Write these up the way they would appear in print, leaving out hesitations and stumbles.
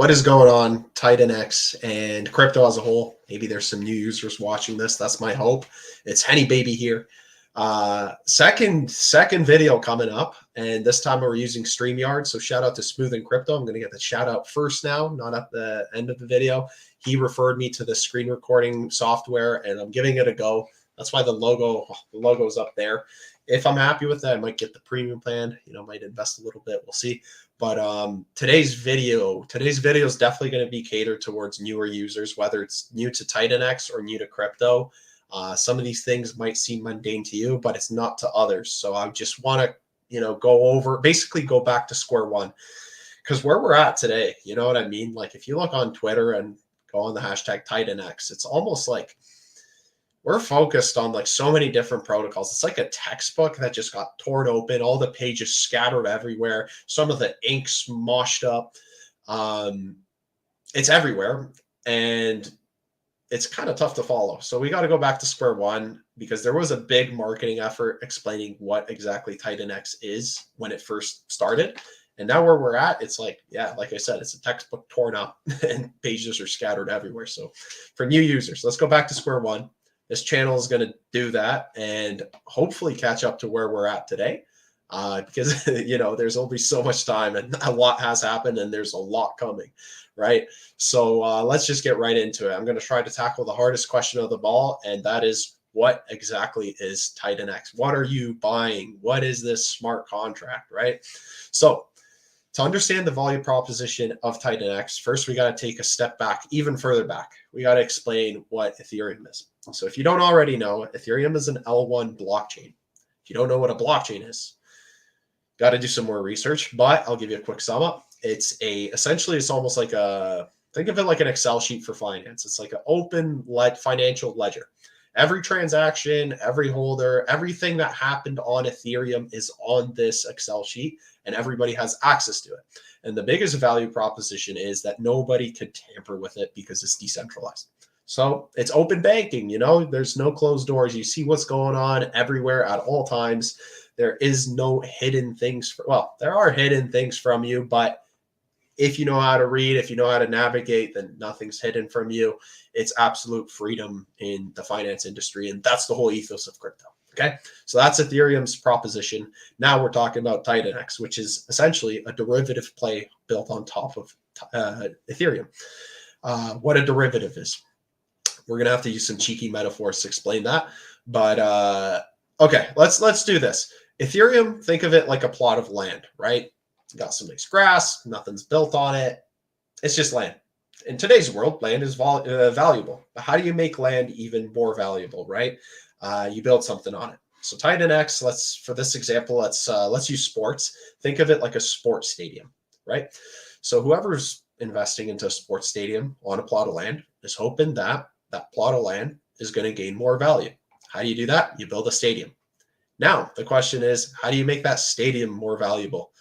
What is going on, Titan X and crypto as a whole? Maybe there's some new users watching this. That's my hope. It's Henny Baby here. Second video coming up, and this time we're using StreamYard. So shout out to Smooth and Crypto. I'm going to get the shout out first now, not at the end of the video. He referred me to the screen recording software, and I'm giving it a go. That's why the logo's up there. If I'm happy with that, I might get the premium plan. Might invest a little bit. We'll see. But today's video is definitely going to be catered towards newer users, whether it's new to Titan X or new to crypto. Some of these things might seem mundane to you, but it's not to others. So I just want to, basically go back to square one, because where we're at today, you know what I mean? Like if you look on Twitter and go on the hashtag Titan X, it's almost like we're focused on like so many different protocols. It's like a textbook that just got torn open, all the pages scattered everywhere, some of the ink smoshed up. It's everywhere, and it's kind of tough to follow. So we got to go back to square one, because there was a big marketing effort explaining what exactly Titan X is when it first started. And now where we're at, it's like, yeah, like I said, it's a textbook torn up and pages are scattered everywhere. So for new users, let's go back to square one. This channel is going to do that and hopefully catch up to where we're at today, because, there's only so much time and a lot has happened and there's a lot coming, right? So let's just get right into it. I'm going to try to tackle the hardest question of the ball, and that is, what exactly is Titan X? What are you buying? What is this smart contract, right? So to understand the value proposition of Titan X, first we got to take a step back, even further back. We got to explain what Ethereum is. So if you don't already know, Ethereum is an L1 blockchain. If you don't know what a blockchain is, got to do some more research, but I'll give you a quick sum up. Essentially it's almost like think of it like an Excel sheet for finance. It's like an open financial ledger. Every transaction, every holder, everything that happened on Ethereum is on this Excel sheet, and everybody has access to it. And the biggest value proposition is that nobody could tamper with it because it's decentralized. So it's open banking, there's no closed doors. You see what's going on everywhere at all times. There is no hidden things. There are hidden things from you, but if you know how to read, if you know how to navigate, then nothing's hidden from you. It's absolute freedom in the finance industry. And that's the whole ethos of crypto. Okay. So that's Ethereum's proposition. Now we're talking about Titan X, which is essentially a derivative play built on top of Ethereum. What a derivative is. We're going to have to use some cheeky metaphors to explain that. But okay, let's do this. Ethereum, think of it like a plot of land, right? It's got some nice grass, nothing's built on it. It's just land. In today's world, land is valuable. But how do you make land even more valuable, right? You build something on it. So Titan X, for this example, let's use sports. Think of it like a sports stadium, right? So whoever's investing into a sports stadium on a plot of land is hoping that plot of land is going to gain more value. How do you do that? You build a stadium. Now, the question is, how do you make that stadium more valuable?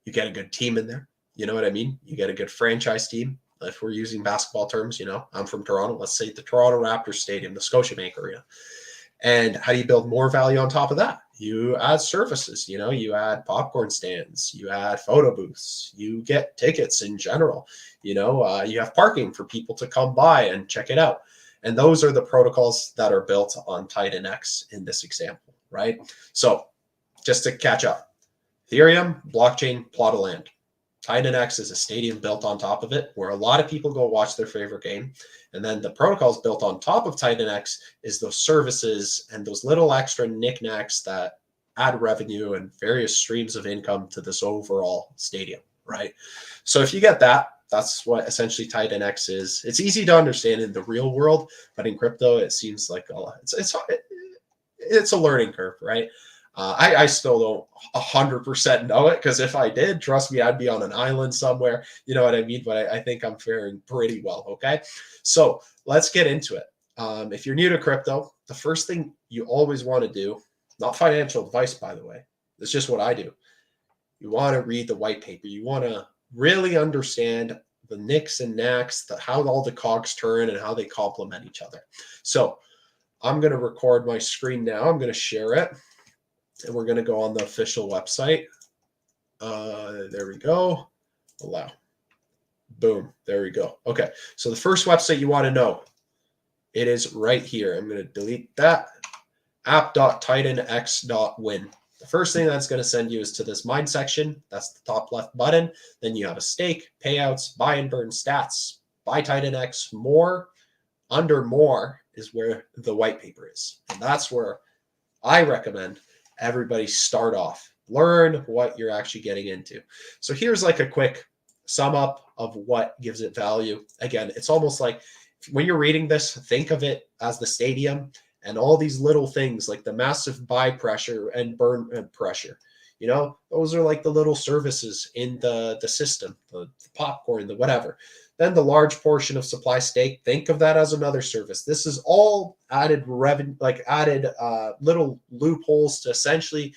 You get a good team in there. You know what I mean? You get a good franchise team. If we're using basketball terms, I'm from Toronto. Let's say the Toronto Raptors Stadium, the Scotiabank Arena. And how do you build more value on top of that? You add services, you add popcorn stands, you add photo booths, you get tickets in general, you have parking for people to come by and check it out. And those are the protocols that are built on Titan X in this example, right? So just to catch up, Ethereum, blockchain, plot of land. Titan X is a stadium built on top of it where a lot of people go watch their favorite game. And then the protocols built on top of Titan X is those services and those little extra knickknacks that add revenue and various streams of income to this overall stadium, right? So if you get that, that's what essentially Titan X is. It's easy to understand in the real world, but in crypto, it seems like it's a learning curve, right? I still don't 100% know it, because if I did, trust me, I'd be on an island somewhere. You know what I mean? But I think I'm faring pretty well. Okay. So let's get into it. If you're new to crypto, the first thing you always want to do, not financial advice, by the way, it's just what I do. You want to read the white paper. You want to really understand the nicks and knacks, how all the cogs turn and how they complement each other. So I'm going to record my screen now. I'm going to share it. And we're going to go on the official website. There we go. Allow. Boom. There we go. Okay. So the first website you want to know, it is right here. I'm going to delete that. app.titanx.win. The first thing that's going to send you is to this mine section. That's the top left button. Then you have a stake, payouts, buy and burn stats, buy TitanX, more. Under more is where the white paper is. And that's where I recommend everybody start off. Learn what you're actually getting into. So here's like a quick sum up of what gives it value. Again, it's almost like when you're reading this, think of it as the stadium and all these little things like the massive buy pressure and burn pressure. You know, those are like the little services in the system, the popcorn, the whatever. Then the large portion of supply stake, think of that as another service. This is all added revenue, like added little loopholes to essentially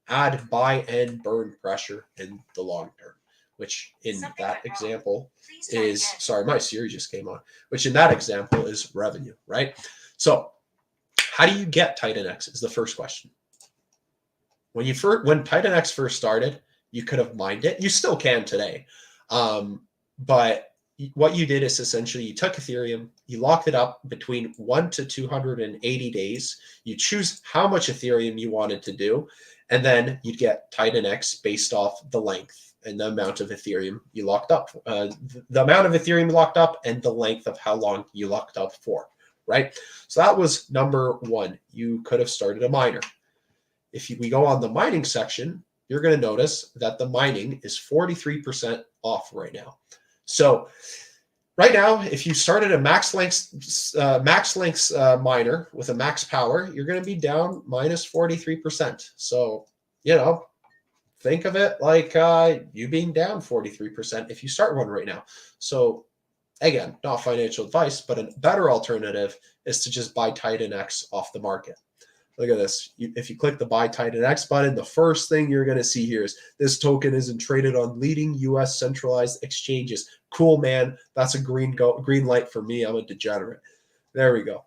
add buy and burn pressure in the long term, which in that example is, sorry, my Siri just came on, which in that example is revenue, right? So how do you get TitanX is the first question. When TitanX first started, you could have mined it. You still can today. But what you did is essentially you took Ethereum, you locked it up between 1 to 280 days. You choose how much Ethereum you wanted to do, and then you'd get TitanX based off the length and the amount of Ethereum you locked up, the amount of Ethereum you locked up and the length of how long you locked up for, right? So that was number one. You could have started a miner. If we go on the mining section, you're going to notice that the mining is 43% off right now. So right now, if you started a max length miner with a max power, you're going to be down minus 43%. So, you know, think of it like you being down 43% if you start one right now. So again, not financial advice, but a better alternative is to just buy TitanX off the market. Look at this. If you click the buy TitanX button, the first thing you're going to see here is this token isn't traded on leading U.S. centralized exchanges. Cool, man. That's a green light for me. I'm a degenerate. There we go.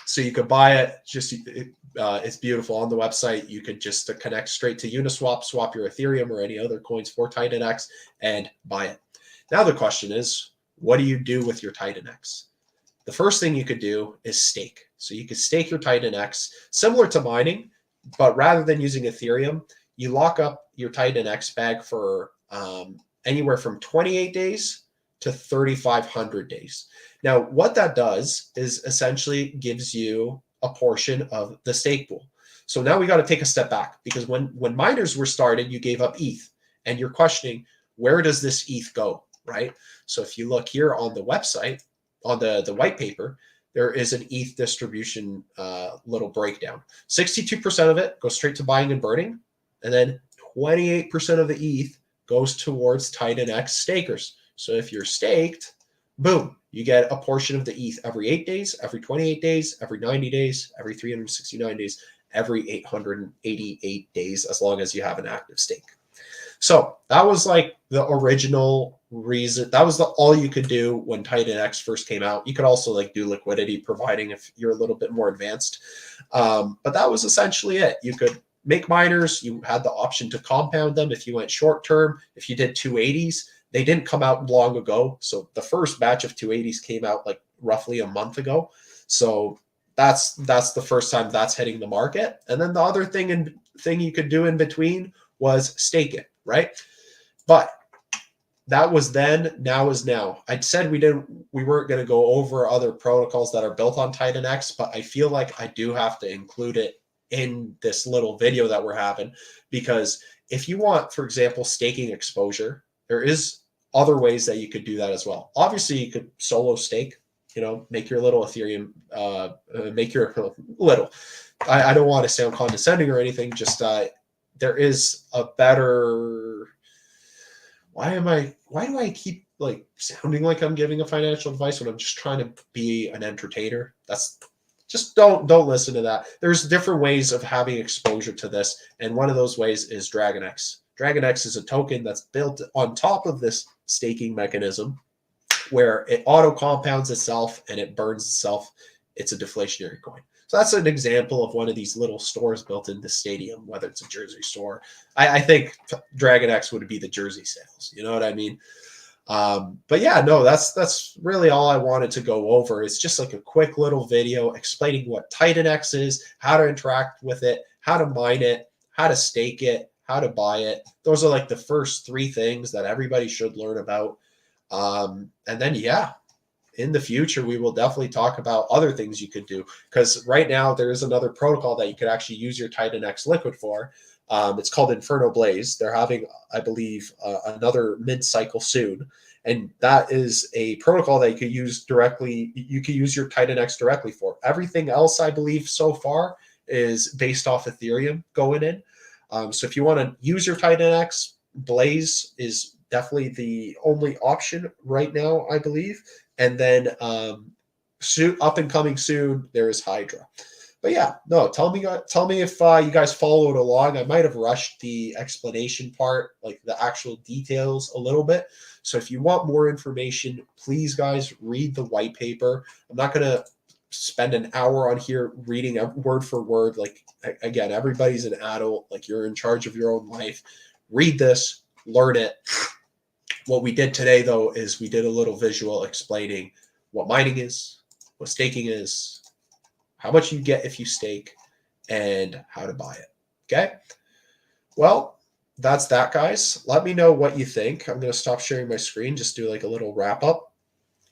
So you could buy it. It's beautiful on the website. You could just connect straight to Uniswap, swap your Ethereum or any other coins for TitanX and buy it. Now the question is, what do you do with your TitanX? The first thing you could do is stake. So you could stake your TitanX, similar to mining, but rather than using Ethereum, you lock up your TitanX bag for anywhere from 28 days to 3,500 days. Now, what that does is essentially gives you a portion of the stake pool. So now we got to take a step back, because when miners were started, you gave up ETH, and you're questioning, where does this ETH go, right? So if you look here on the website, on the white paper, there is an ETH distribution little breakdown. 62% of it goes straight to buying and burning, and then 28% of the ETH goes towards TitanX stakers. So if you're staked, boom, you get a portion of the ETH every 8 days, every 28 days, every 90 days, every 369 days, every 888 days, as long as you have an active stake. So that was like the original reason. That was all you could do when TitanX first came out. You could also like do liquidity providing if you're a little bit more advanced. But that was essentially it. You could make miners. You had the option to compound them if you went short term. If you did 280s, they didn't come out long ago. So the first batch of 280s came out like roughly a month ago. So that's the first time that's hitting the market. And then the other thing you could do in between was stake it, right? But that was then, now is now. I said we weren't going to go over other protocols that are built on TitanX, but I feel like I do have to include it in this little video that we're having, because if you want, for example, staking exposure, there is other ways that you could do that as well. Obviously, you could solo stake, make your little Ethereum, make your little, I don't want to sound condescending or anything, just there is a better, why do I keep like sounding like I'm giving a financial advice when I'm just trying to be an entertainer? That's just don't listen to that. There's different ways of having exposure to this. And one of those ways is DragonX. DragonX is a token that's built on top of this staking mechanism where it auto compounds itself and it burns itself. It's a deflationary coin. So that's an example of one of these little stores built in the stadium, whether it's a jersey store. I think DragonX would be the jersey sales. You know what I mean? But yeah, no, that's really all I wanted to go over. It's just like a quick little video explaining what Titan X is, how to interact with it, how to mine it, how to stake it, how to buy it. Those are like the first three things that everybody should learn about. And then, yeah, in the future, we will definitely talk about other things you could do. Because right now, there is another protocol that you could actually use your Titan X liquid for. It's called Inferno Blaze. They're having, I believe, another mid cycle soon. And that is a protocol that you could use directly. You could use your Titan X directly for. Everything else, I believe, so far is based off Ethereum going in. So if you want to use your Titan X, Blaze is definitely the only option right now, I believe. And then soon, up and coming soon, there is Hydra. But yeah, no, tell me if you guys followed along. I might have rushed the explanation part, like the actual details a little bit. So if you want more information, please guys read the white paper. I'm not going to spend an hour on here reading word for word. Like, again, everybody's an adult, like you're in charge of your own life. Read this, learn it. What we did today, though, is we did a little visual explaining what mining is, what staking is, how much you get if you stake, and how to buy it. Okay? Well, that's that, guys. Let me know what you think. I'm going to stop sharing my screen, just do like a little wrap up.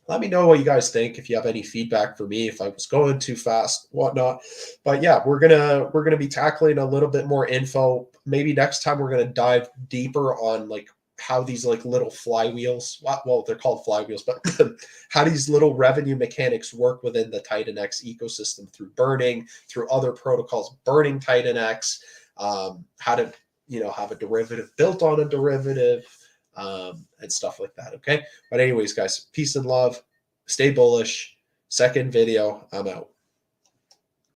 Let me know what you guys think. If you have any feedback for me, if I was going too fast, whatnot. But yeah, we're gonna be tackling a little bit more info. Maybe next time we're gonna dive deeper on like how these like little flywheels, well, they're called flywheels, but how these little revenue mechanics work within the Titan X ecosystem through burning, through other protocols, burning Titan X, how to have a derivative built on a derivative, and stuff like that. Okay. But anyways, guys, peace and love. Stay bullish. Second video. I'm out.